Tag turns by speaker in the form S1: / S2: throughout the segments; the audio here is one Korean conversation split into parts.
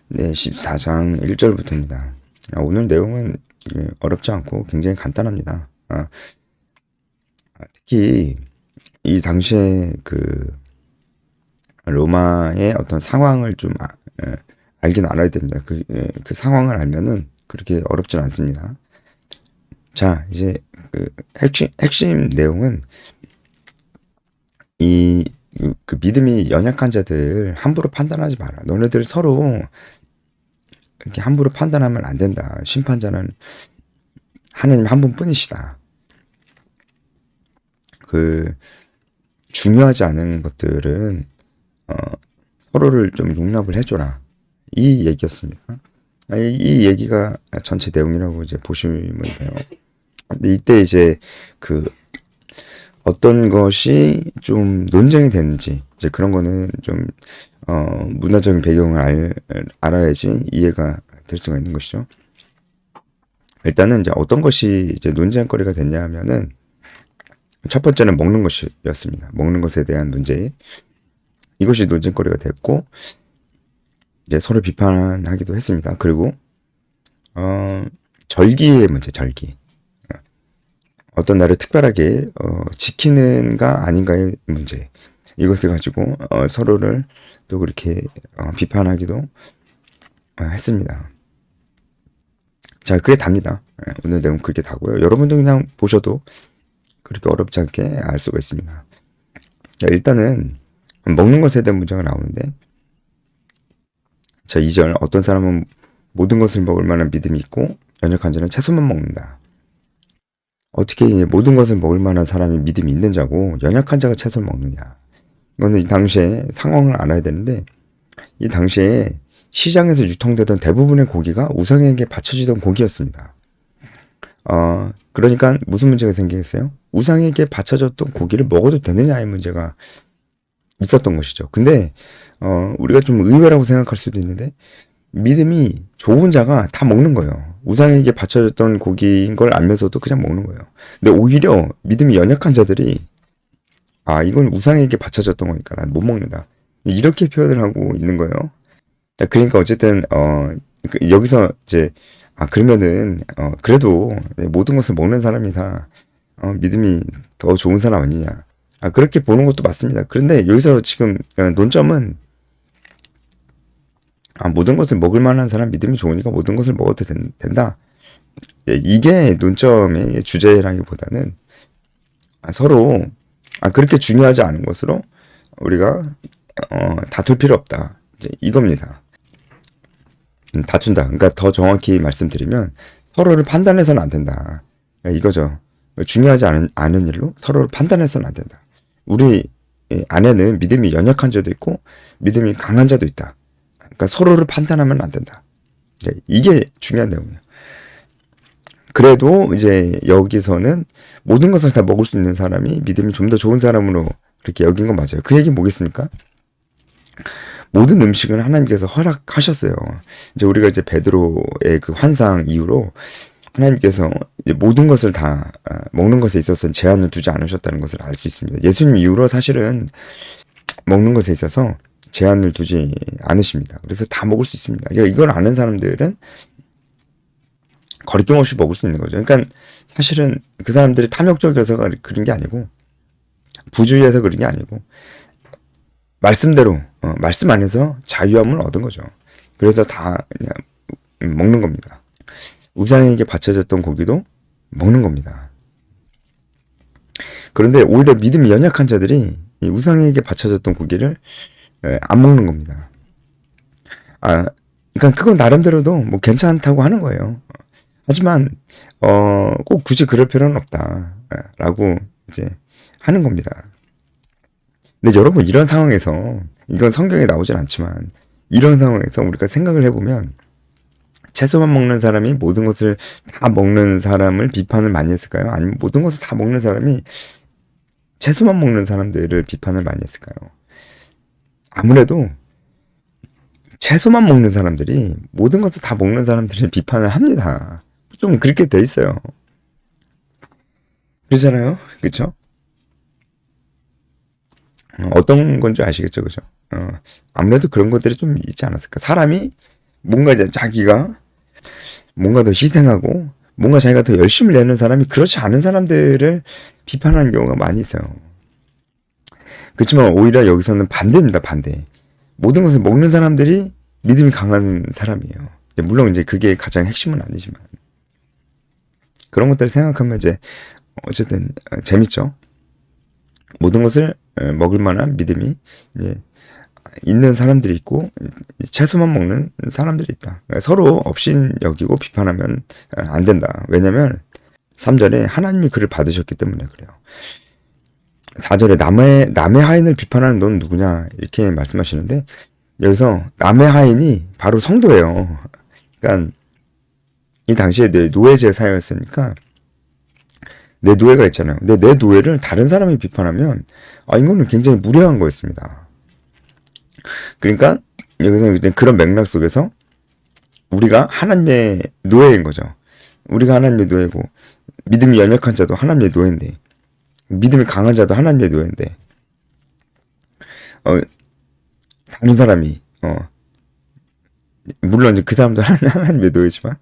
S1: 네, 14장 1절부터입니다. 오늘 내용은 어렵지 않고 굉장히 간단합니다. 특히 이 당시에 그 로마의 어떤 상황을 좀 알긴 알아야 됩니다. 그 상황을 알면은 그렇게 어렵진 않습니다. 자, 이제 그 핵심 내용은 그 믿음이 연약한 자들 함부로 판단하지 마라. 너네들 서로 이렇게 함부로 판단하면 안 된다. 심판자는 하나님 한 분뿐이시다. 그 중요하지 않은 것들은 서로를 좀 용납을 해줘라. 이 얘기였습니다. 이 얘기가 전체 내용이라고 이제 보시면 돼요. 근데 이때 이제 그 어떤 것이 좀 논쟁이 됐는지 이제 그런 거는 좀 문화적인 배경을 알아야지 이해가 될 수가 있는 것이죠. 일단은 이제 어떤 것이 이제 논쟁거리가 됐냐 하면은 첫 번째는 먹는 것이었습니다. 먹는 것에 대한 문제. 이것이 논쟁거리가 됐고 이제 서로 비판하기도 했습니다. 그리고 절기의 문제, 절기. 어떤 날을 특별하게 지키는가 아닌가의 문제. 이것을 가지고 서로를 또 그렇게 비판하기도 했습니다. 자, 그게 답니다. 오늘 내용 그렇게 다고요. 여러분도 그냥 보셔도 그렇게 어렵지 않게 알 수가 있습니다. 자, 일단은 먹는 것에 대한 문제가 나오는데, 자, 2절 어떤 사람은 모든 것을 먹을 만한 믿음이 있고 연약한 자는 채소만 먹는다. 어떻게 모든 것을 먹을 만한 사람이 믿음이 있는 자고 연약한 자가 채소를 먹느냐. 이거는 이 당시에 상황을 알아야 되는데, 이 당시에 시장에서 유통되던 대부분의 고기가 우상에게 바쳐지던 고기였습니다. 그러니까 무슨 문제가 생기겠어요? 우상에게 바쳐졌던 고기를 먹어도 되느냐의 문제가 있었던 것이죠. 근데 우리가 좀 의외라고 생각할 수도 있는데 믿음이 좋은 자가 다 먹는 거예요. 우상에게 바쳐졌던 고기인 걸 알면서도 그냥 먹는 거예요. 근데 오히려 믿음이 연약한 자들이 이건 우상에게 바쳐졌던 거니까 난 못 먹는다. 이렇게 표현을 하고 있는 거예요. 그러니까 어쨌든 여기서 이제 그러면은 그래도 모든 것을 먹는 사람이 다 믿음이 더 좋은 사람 아니냐. 그렇게 보는 것도 맞습니다. 그런데 여기서 지금 논점은 모든 것을 먹을 만한 사람 믿음이 좋으니까 모든 것을 먹어도 된다. 이게 논점의 주제라기보다는 서로 그렇게 중요하지 않은 것으로 우리가 다툴 필요 없다. 이제 이겁니다. 다툰다. 그러니까 더 정확히 말씀드리면 서로를 판단해서는 안 된다. 이거죠. 중요하지 않은 일로 서로를 판단해서는 안 된다. 우리 안에는 믿음이 연약한 자도 있고 믿음이 강한 자도 있다. 그러니까 서로를 판단하면 안 된다. 이게 중요한 내용이에요. 그래도 이제 여기서는 모든 것을 다 먹을 수 있는 사람이 믿음이 좀 더 좋은 사람으로 그렇게 여긴 건 맞아요. 그 얘기는 뭐겠습니까? 모든 음식은 하나님께서 허락하셨어요. 이제 우리가 이제 베드로의 그 환상 이후로 하나님께서 이제 모든 것을 다 먹는 것에 있어서는 제한을 두지 않으셨다는 것을 알 수 있습니다. 예수님 이후로 사실은 먹는 것에 있어서 제한을 두지 않으십니다. 그래서 다 먹을 수 있습니다. 이걸 아는 사람들은 거리낌 없이 먹을 수 있는 거죠. 그러니까 사실은 그 사람들이 탐욕적이어서 그런 게 아니고 부주의해서 그런 게 아니고 말씀대로 말씀 안에서 자유함을 얻은 거죠. 그래서 다 그냥 먹는 겁니다. 우상에게 바쳐졌던 고기도 먹는 겁니다. 그런데 오히려 믿음이 연약한 자들이 이 우상에게 바쳐졌던 고기를 안 먹는 겁니다. 그러니까 그건 나름대로도 뭐 괜찮다고 하는 거예요. 하지만 꼭 굳이 그럴 필요는 없다라고 이제 하는 겁니다. 근데 여러분 이런 상황에서 이건 성경에 나오진 않지만 이런 상황에서 우리가 생각을 해보면 채소만 먹는 사람이 모든 것을 다 먹는 사람을 비판을 많이 했을까요? 아니면 모든 것을 다 먹는 사람이 채소만 먹는 사람들을 비판을 많이 했을까요? 아무래도 채소만 먹는 사람들이 모든 것을 다 먹는 사람들을 비판을 합니다. 좀 그렇게 돼 있어요. 그러잖아요. 그쵸? 어떤 건지 아시겠죠? 그죠? 아무래도 그런 것들이 좀 있지 않았을까? 사람이 뭔가 이제 자기가 뭔가 더 희생하고 뭔가 자기가 더 열심을 내는 사람이 그렇지 않은 사람들을 비판하는 경우가 많이 있어요. 그렇지만 오히려 여기서는 반대입니다. 반대. 모든 것을 먹는 사람들이 믿음이 강한 사람이에요. 물론 이제 그게 가장 핵심은 아니지만 그런 것들을 생각하면 이제 어쨌든 재밌죠. 모든 것을 먹을 만한 믿음이 이제 있는 사람들이 있고 채소만 먹는 사람들이 있다. 그러니까 서로 업신 여기고 비판하면 안 된다. 왜냐면 3절에 하나님이 그를 받으셨기 때문에 그래요. 4절에 남의 하인을 비판하는 넌 누구냐 이렇게 말씀하시는데 여기서 남의 하인이 바로 성도예요. 그러니까 이 당시에 내 노예제 사회였으니까 내 노예가 있잖아요. 근데 내 노예를 다른 사람이 비판하면 이거는 굉장히 무례한 거였습니다. 그러니까 여기서 이제 그런 맥락 속에서 우리가 하나님의 노예인 거죠. 우리가 하나님의 노예고 믿음이 연약한 자도 하나님의 노예인데 믿음이 강한 자도 하나님의 노예인데 다른 사람이 물론 이제 그 사람도 하나님의 노예지만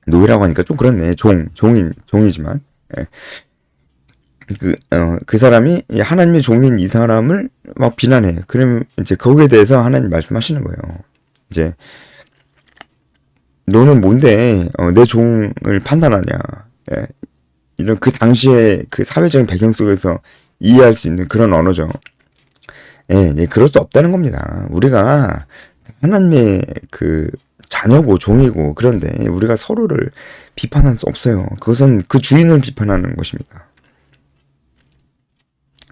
S1: 노예라고 하니까 좀 그렇네. 종이지만 예. 그 사람이 하나님의 종인 이 사람을 막 비난해. 그럼 이제 거기에 대해서 하나님 말씀하시는 거예요. 이제 너는 뭔데 내 종을 판단하냐. 예. 이런 그 당시에 그 사회적인 배경 속에서 이해할 수 있는 그런 언어죠. 예, 그럴 수 없다는 겁니다. 우리가 하나님의 그 자녀고 종이고 그런데 우리가 서로를 비판할 수 없어요. 그것은 그 주인을 비판하는 것입니다.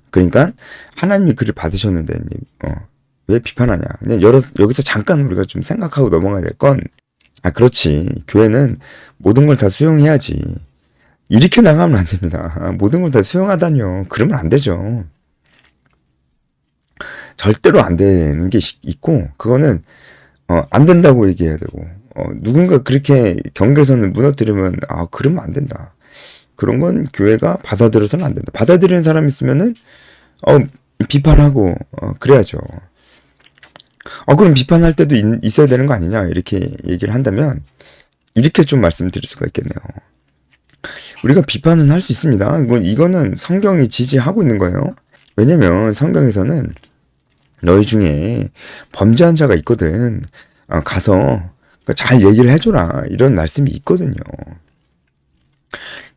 S1: 그러니까 하나님이 그를 받으셨는데 왜 비판하냐. 그냥 여기서 잠깐 우리가 좀 생각하고 넘어가야 될 건 그렇지. 교회는 모든 걸 다 수용해야지. 이렇게 나가면 안 됩니다. 모든 걸 다 수용하다니요. 그러면 안 되죠. 절대로 안 되는 게 있고 그거는 안 된다고 얘기해야 되고 누군가 그렇게 경계선을 무너뜨리면 그러면 안 된다. 그런 건 교회가 받아들여서는 안 된다. 받아들이는 사람이 있으면은 비판하고 그래야죠. 그럼 비판할 때도 있어야 되는 거 아니냐 이렇게 얘기를 한다면 이렇게 좀 말씀드릴 수가 있겠네요. 우리가 비판은 할 수 있습니다. 이거는 성경이 지지하고 있는 거예요. 왜냐면 성경에서는 너희 중에 범죄한 자가 있거든. 가서 잘 얘기를 해줘라. 이런 말씀이 있거든요.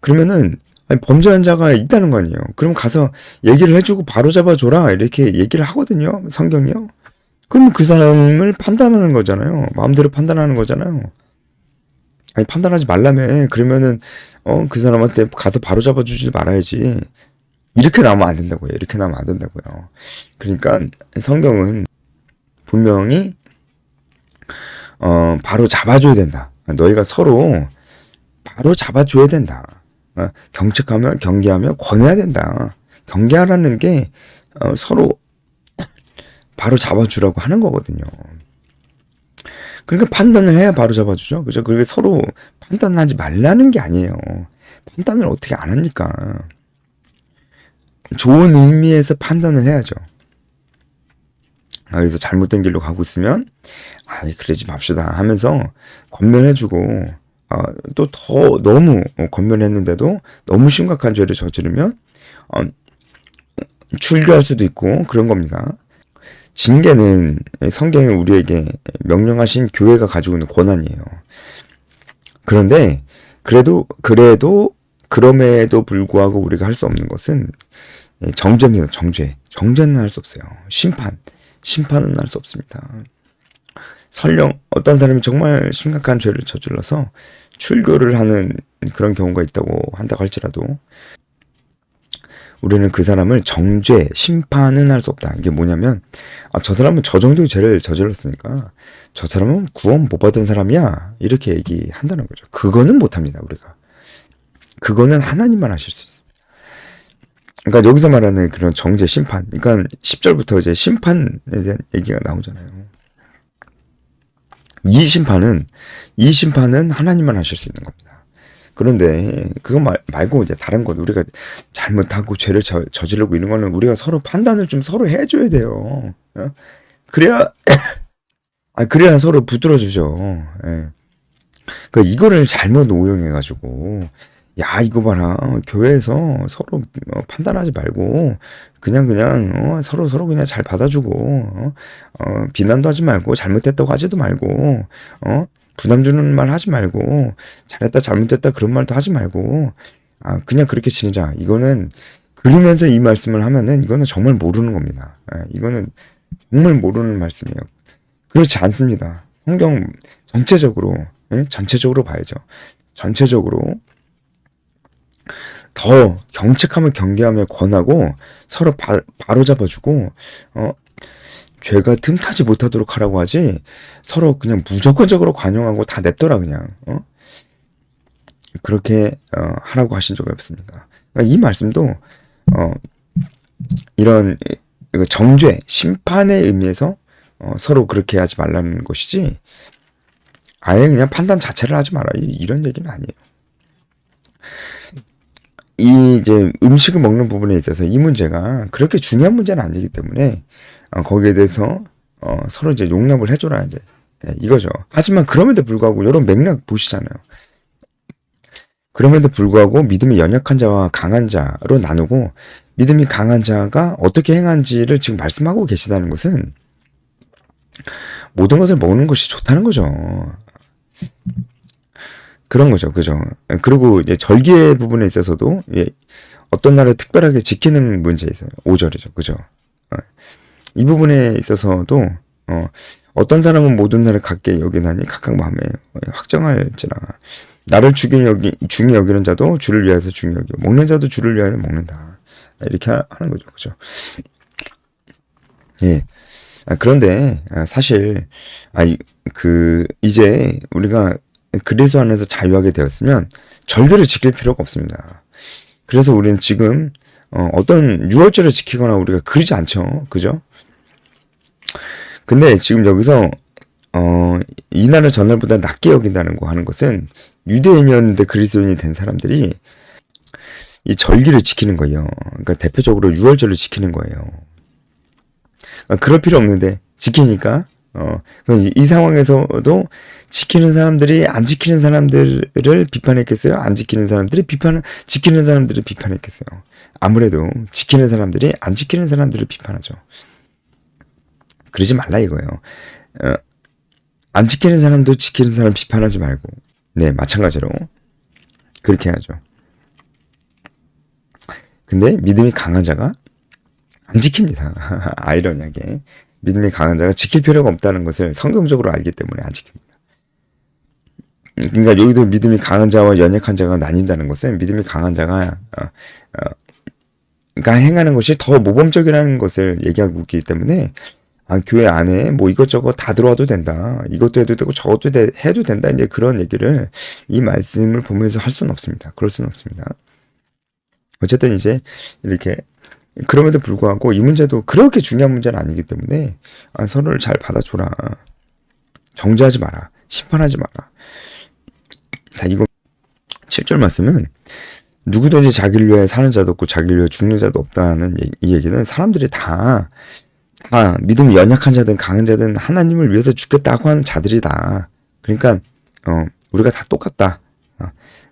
S1: 그러면은 범죄한 자가 있다는 거 아니에요. 그럼 가서 얘기를 해주고 바로 잡아줘라. 이렇게 얘기를 하거든요. 성경이요. 그럼 그 사람을 판단하는 거잖아요. 마음대로 판단하는 거잖아요. 판단하지 말라며. 그러면은 그 사람한테 가서 바로 잡아주지 말아야지. 이렇게 나오면 안 된다고요. 이렇게 나오면 안 된다고요. 그러니까 성경은 분명히 바로 잡아줘야 된다. 너희가 서로 바로 잡아줘야 된다. 경계하며 권해야 된다. 경계하라는 게 서로 바로 잡아주라고 하는 거거든요. 그러니까 판단을 해야 바로 잡아주죠. 그죠? 그게 서로 판단하지 말라는 게 아니에요. 판단을 어떻게 안 합니까? 좋은 의미에서 판단을 해야죠. 그래서 잘못된 길로 가고 있으면 그러지 맙시다 하면서 권면해주고 또 더 너무 권면했는데도 너무 심각한 죄를 저지르면 출교할 수도 있고 그런 겁니다. 징계는 성경이 우리에게 명령하신 교회가 가지고 있는 권한이에요. 그런데 그럼에도 불구하고 우리가 할 수 없는 것은 정죄입니다. 정죄는 할 수 없어요. 심판은 할 수 없습니다. 설령 어떤 사람이 정말 심각한 죄를 저질러서 출교를 하는 그런 경우가 있다고 한다고 할지라도 우리는 그 사람을 심판은 할 수 없다. 이게 뭐냐면 저 사람은 저 정도의 죄를 저질렀으니까 저 사람은 구원 못 받은 사람이야. 이렇게 얘기한다는 거죠. 그거는 못합니다. 우리가. 그거는 하나님만 하실 수 있습니다. 그러니까 여기서 말하는 그런 정죄, 심판. 그러니까 10절부터 이제 심판에 대한 얘기가 나오잖아요. 이 심판은 하나님만 하실 수 있는 겁니다. 그런데 그거 말고 이제 다른 것 우리가 잘못하고 죄를 저지르고 이런 거는 우리가 서로 판단을 좀 서로 해줘야 돼요. 그래야 그래야 서로 붙들어주죠. 예. 그 이거를 잘못 오용해가지고 야 이거 봐라 교회에서 서로 판단하지 말고 그냥 서로 그냥 잘 받아주고 비난도 하지 말고 잘못했다고 하지도 말고 부담 주는 말 하지 말고 잘했다 잘못했다 그런 말도 하지 말고 그냥 그렇게 지내자. 이거는 그러면서 이 말씀을 하면은 이거는 정말 모르는 겁니다. 이거는 정말 모르는 말씀이에요. 그렇지 않습니다. 성경 전체적으로 전체적으로 봐야죠. 전체적으로 더 경책하며 경계하며 권하고 서로 바로 잡아주고 죄가 틈타지 못하도록 하라고 하지 서로 그냥 무조건적으로 관용하고 다 냅둬라 그냥 그렇게 하라고 하신 적이 없습니다. 그러니까 이 말씀도 이런 정죄 심판의 의미에서 서로 그렇게 하지 말라는 것이지 아예 그냥 판단 자체를 하지 마라 이런 얘기는 아니에요. 이 이제 음식을 먹는 부분에 있어서 이 문제가 그렇게 중요한 문제는 아니기 때문에 거기에 대해서 서로 이제 용납을 해줘라 이제 이거죠. 하지만 그럼에도 불구하고 이런 맥락 보시잖아요. 그럼에도 불구하고 믿음이 연약한 자와 강한 자로 나누고 믿음이 강한 자가 어떻게 행한지를 지금 말씀하고 계시다는 것은 모든 것을 먹는 것이 좋다는 거죠. 그런 거죠. 그죠. 그리고 이제 절기의 부분에 있어서도 어떤 날을 특별하게 지키는 문제에 있어요. 5절이죠. 그죠. 이 부분에 있어서도 어떤 사람은 모든 날을 같게 여기나니 각각 마음에 확정할지라 나를 중히 여기는 자도 주를 위하여서 중히 여겨 먹는 자도 주를 위하여 먹는다. 이렇게 하는 거죠. 그죠. 예. 그런데 사실 이제 우리가 그리스도 안에서 자유하게 되었으면 절기를 지킬 필요가 없습니다. 그래서 우리는 지금 어떤 유월절을 지키거나 우리가 그러지 않죠. 그죠? 근데 지금 여기서 이날을 전날보다 낮게 여긴다는 거 하는 것은 유대인이었는데 그리스도인이 된 사람들이 이 절기를 지키는 거예요. 그러니까 대표적으로 유월절을 지키는 거예요. 그럴 필요 없는데 지키니까 이 상황에서도 지키는 사람들이 안 지키는 사람들을 비판했겠어요? 안 지키는 사람들이 지키는 사람들을 비판했겠어요? 아무래도 지키는 사람들이 안 지키는 사람들을 비판하죠. 그러지 말라 이거예요. 안 지키는 사람도 지키는 사람 비판하지 말고 네 마찬가지로 그렇게 해야죠. 근데 믿음이 강한 자가 안 지킵니다. 아이러니하게 믿음이 강한 자가 지킬 필요가 없다는 것을 성경적으로 알기 때문에 안 지킵니다. 그러니까 여기도 믿음이 강한 자와 연약한 자가 나뉜다는 것은 믿음이 강한 자가 행하는 것이 더 모범적이라는 것을 얘기하고 있기 때문에 교회 안에 뭐 이것저것 다 들어와도 된다. 이것도 해도 되고 저것도 해도 된다. 이제 그런 얘기를 이 말씀을 보면서 할 수는 없습니다. 그럴 수는 없습니다. 어쨌든 이제 이렇게 그럼에도 불구하고 이 문제도 그렇게 중요한 문제는 아니기 때문에 서로를 잘 받아줘라. 정죄하지 마라. 심판하지 마라. 자, 이거 7절 말씀은 누구든지 자기를 위해 사는 자도 없고 자기를 위해 죽는 자도 없다는 이 얘기는 사람들이 다 믿음이 연약한 자든 강한 자든 하나님을 위해서 죽겠다고 하는 자들이다. 그러니까 우리가 다 똑같다.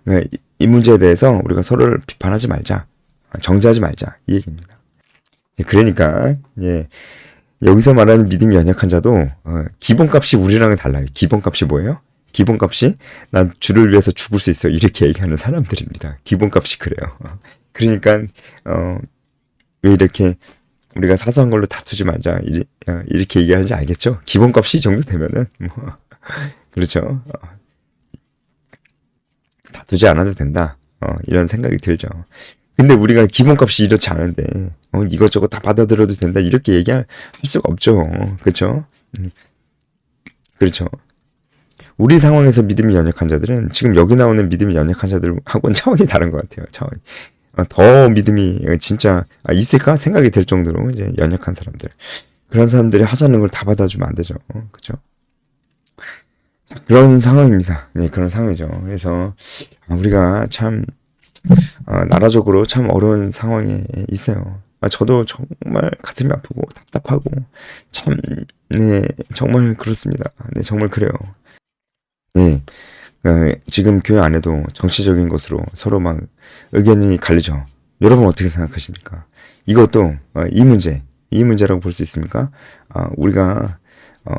S1: 그러니까 이 문제에 대해서 우리가 서로를 비판하지 말자. 정죄하지 말자. 이 얘기입니다. 그러니까 여기서 말하는 믿음이 연약한 자도 기본값이 우리랑은 달라요. 기본값이 뭐예요? 기본값이 난 주를 위해서 죽을 수 있어. 이렇게 얘기하는 사람들입니다. 기본값이 그래요. 그러니까 왜 이렇게 우리가 사소한 걸로 다투지 말자. 이렇게 얘기하는지 알겠죠? 기본값이 이 정도 되면은 그렇죠. 다투지 않아도 된다. 이런 생각이 들죠. 근데 우리가 기본값이 이렇지 않은데 이것저것 다 받아들여도 된다 이렇게 얘기할 수가 없죠. 그렇죠? 그렇죠. 우리 상황에서 믿음이 연약한 자들은 지금 여기 나오는 믿음이 연약한 자들하고는 차원이 다른 것 같아요. 차원이. 더 믿음이 진짜 있을까 생각이 들 정도로 이제 연약한 사람들. 그런 사람들이 하자는 걸 다 받아주면 안 되죠. 그렇죠? 그런 상황입니다. 네, 그런 상황이죠. 그래서 우리가 참 나라적으로 참 어려운 상황에 있어요. 저도 정말 가슴이 아프고 답답하고 참, 네, 정말 그렇습니다. 네, 정말 그래요. 네, 지금 교회 안에도 정치적인 것으로 서로 막 의견이 갈리죠. 여러분 어떻게 생각하십니까? 이것도 이 문제라고 볼 수 있습니까? 우리가 어,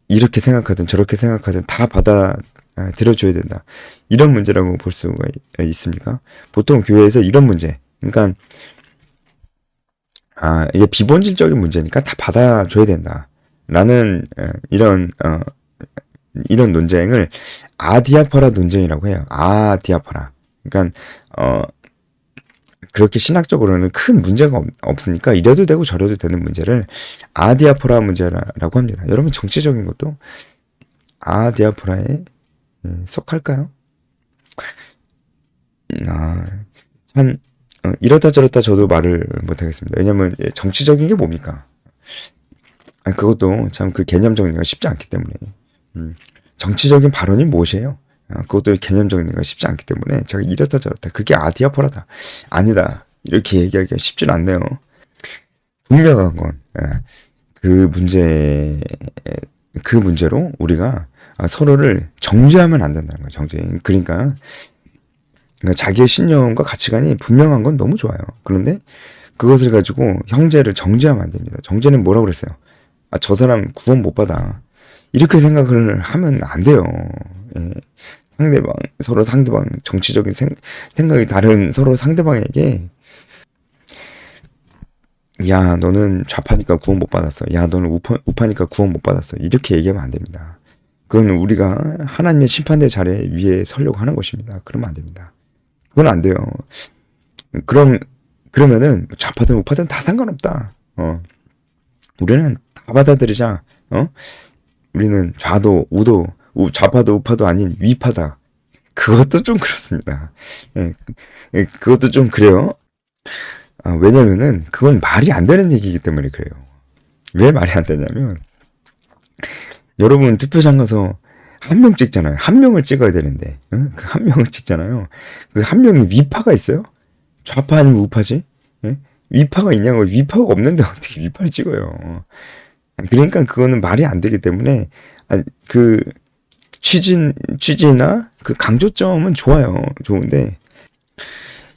S1: 이렇게 생각하든 저렇게 생각하든 다 들어줘야 된다. 이런 문제라고 볼 수가 있습니까? 보통 교회에서 이런 문제, 그러니까 이게 비본질적인 문제니까 다 받아줘야 된다. 라는 이런 논쟁을 아디아파라 논쟁이라고 해요. 아디아파라. 그러니까 그렇게 신학적으로는 큰 문제가 없으니까 이래도 되고 저래도 되는 문제를 아디아포라 문제라고 합니다. 여러분 정치적인 것도 아디아포라에 속할까요? 참 이렇다 저렇다 저도 말을 못하겠습니다. 왜냐면 정치적인 게 뭡니까? 그것도 참 그 개념 정리가 쉽지 않기 때문에 정치적인 발언이 무엇이에요? 그것도 개념 정리가 쉽지 않기 때문에 제가 이렇다 저렇다 그게 아디아포라다 아니다 이렇게 얘기하기가 쉽진 않네요. 분명한 건 그 문제로 우리가 서로를 정죄하면 안 된다는 거예요. 정죄. 그러니까 자기의 신념과 가치관이 분명한 건 너무 좋아요. 그런데 그것을 가지고 형제를 정죄하면 안 됩니다. 정죄는 뭐라고 그랬어요? 저 사람 구원 못 받아. 이렇게 생각을 하면 안 돼요. 예. 서로 상대방, 정치적인 생각이 다른 서로 상대방에게, 야, 너는 좌파니까 구원 못 받았어. 야, 너는 우파니까 구원 못 받았어. 이렇게 얘기하면 안 됩니다. 그건 우리가 하나님의 심판대 자리 위에 서려고 하는 것입니다. 그러면 안 됩니다. 그건 안 돼요. 그러면은 좌파든 우파든 다 상관없다. 우리는 다 받아들이자. 우리는 좌파도 우파도 아닌 위파다. 그것도 좀 그렇습니다. 그것도 좀 그래요. 왜냐면은 그건 말이 안 되는 얘기이기 때문에 그래요. 왜 말이 안 되냐면 여러분 투표장 가서 한 명 찍잖아요. 한 명을 찍어야 되는데 그 한 명을 찍잖아요. 그 한 명이 위파가 있어요? 좌파 아니면 우파지? 위파가 있냐고. 위파가 없는데 어떻게 위파를 찍어요. 그러니까 그거는 말이 안 되기 때문에 그 취지나 그 강조점은 좋은데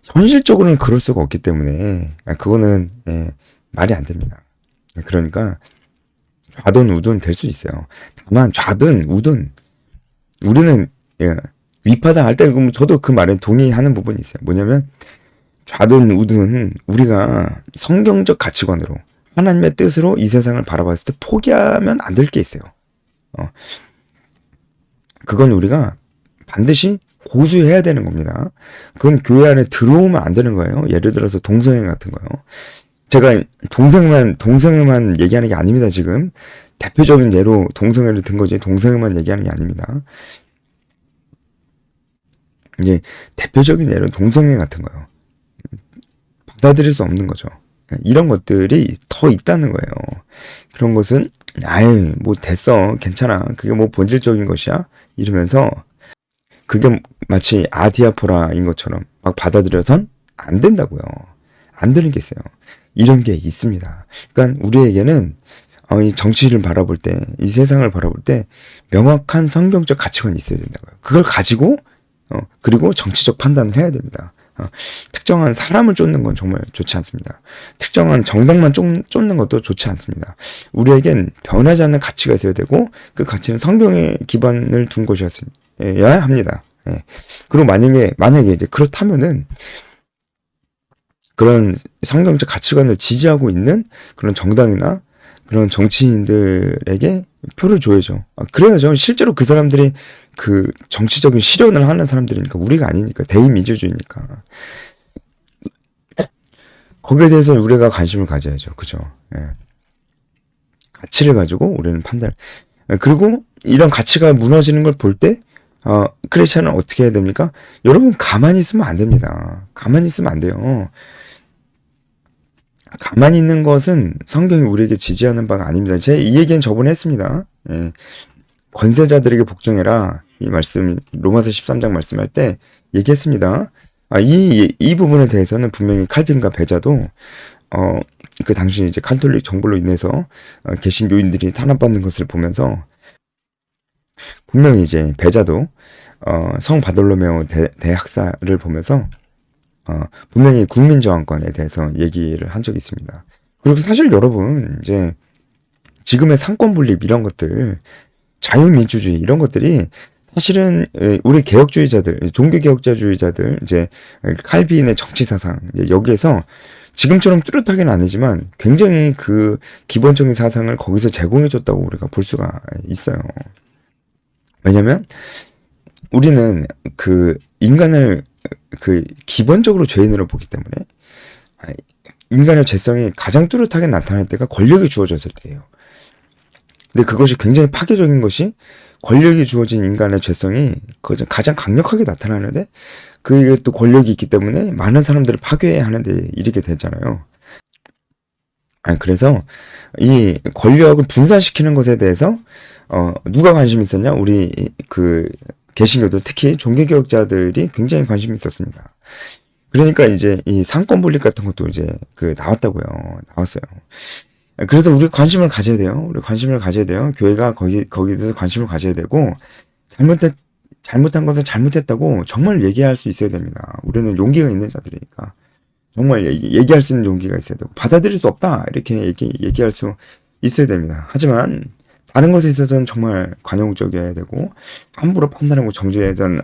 S1: 현실적으로는 그럴 수가 없기 때문에 그거는 말이 안 됩니다. 그러니까 좌든 우든 될 수 있어요. 다만 좌든 우든 우리는 위파다 할 때 저도 그 말에 동의하는 부분이 있어요. 뭐냐면 좌든 우든 우리가 성경적 가치관으로 하나님의 뜻으로 이 세상을 바라봤을 때 포기하면 안 될 게 있어요. 그건 우리가 반드시 고수해야 되는 겁니다. 그건 교회 안에 들어오면 안 되는 거예요. 예를 들어서 동성애 같은 거요. 제가 동성애만 얘기하는 게 아닙니다. 지금 대표적인 예로 동성애를 든 거지 동성애만 얘기하는 게 아닙니다. 이제 대표적인 예로 동성애 같은 거요. 받아들일 수 없는 거죠. 이런 것들이 더 있다는 거예요. 그런 것은 뭐 됐어 괜찮아 그게 뭐 본질적인 것이야 이러면서 그게 마치 아디아포라인 것처럼 막 받아들여선 안 된다고요. 안 되는 게 있어요. 이런 게 있습니다. 그러니까 우리에게는 이 정치를 바라볼 때, 이 세상을 바라볼 때 명확한 성경적 가치관이 있어야 된다고요. 그걸 가지고 그리고 정치적 판단을 해야 됩니다. 특정한 사람을 쫓는 건 정말 좋지 않습니다. 특정한 정당만 쫓는 것도 좋지 않습니다. 우리에겐 변하지 않는 가치가 있어야 되고 그 가치는 성경에 기반을 둔 것이어야 합니다. 그리고 만약에 이제 그렇다면은 그런 성경적 가치관을 지지하고 있는 그런 정당이나 그런 정치인들에게 표를 줘야죠. 그래야죠. 실제로 그 사람들이 그 정치적인 실현을 하는 사람들이니까 우리가 아니니까 대의민주주의니까 거기에 대해서 우리가 관심을 가져야죠. 그죠? 가치를 가지고 우리는 판단. 그리고 이런 가치가 무너지는 걸 볼 때 크리스천은 어떻게 해야 됩니까? 여러분 가만히 있으면 안 됩니다. 가만히 있으면 안 돼요. 가만히 있는 것은 성경이 우리에게 지지하는 바가 아닙니다. 이 얘기는 저번에 했습니다. 권세자들에게 복종해라. 이 말씀, 로마서 13장 말씀할 때 얘기했습니다. 이 부분에 대해서는 분명히 칼빈과 베자도, 그 당시 이제 카톨릭 정부로 인해서 개신교인들이 탄압받는 것을 보면서 분명히 이제 배자도 성 바돌로메오 대학살을 보면서 분명히 국민저항권에 대해서 얘기를 한 적이 있습니다. 그리고 사실 여러분 이제 지금의 상권 분립 이런 것들, 자유민주주의 이런 것들이 사실은 우리 개혁주의자들, 종교개혁자주의자들, 이제 칼빈의 정치사상 여기에서 지금처럼 뚜렷하게는 아니지만 굉장히 그 기본적인 사상을 거기서 제공해줬다고 우리가 볼 수가 있어요. 왜냐면 우리는 그 인간을 그 기본적으로 죄인으로 보기 때문에 인간의 죄성이 가장 뚜렷하게 나타날 때가 권력이 주어졌을 때예요. 근데 그것이 굉장히 파괴적인 것이 권력이 주어진 인간의 죄성이 가장 강력하게 나타나는데 그게 또 권력이 있기 때문에 많은 사람들을 파괴하는 데 이르게 되잖아요. 그래서 이 권력을 분산시키는 것에 대해서 누가 관심이 있었냐? 우리 그 개신교들, 특히 종교개혁자들이 굉장히 관심이 있었습니다. 그러니까 이제 이 상권 분립 같은 것도 이제 나왔다고요. 나왔어요. 그래서 우리 관심을 가져야 돼요. 우리 관심을 가져야 돼요. 교회가 거기에 대해서 관심을 가져야 되고, 잘못한 것은 잘못했다고 정말 얘기할 수 있어야 됩니다. 우리는 용기가 있는 자들이니까. 정말 얘기할 수 있는 용기가 있어야 되고, 받아들일 수 없다. 이렇게 얘기할 수 있어야 됩니다. 하지만, 다른 것에 있어서는 정말 관용적이어야 되고, 함부로 판단하고 정죄해서는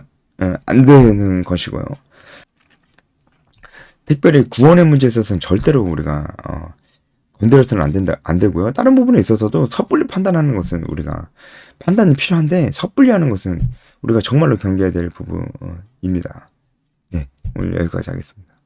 S1: 안 되는 것이고요. 특별히 구원의 문제에 있어서는 절대로 우리가, 건드려서는 안 되고요. 다른 부분에 있어서도 섣불리 판단하는 것은 우리가 판단이 필요한데 섣불리 하는 것은 우리가 정말로 경계해야 될 부분입니다. 네, 오늘 여기까지 하겠습니다.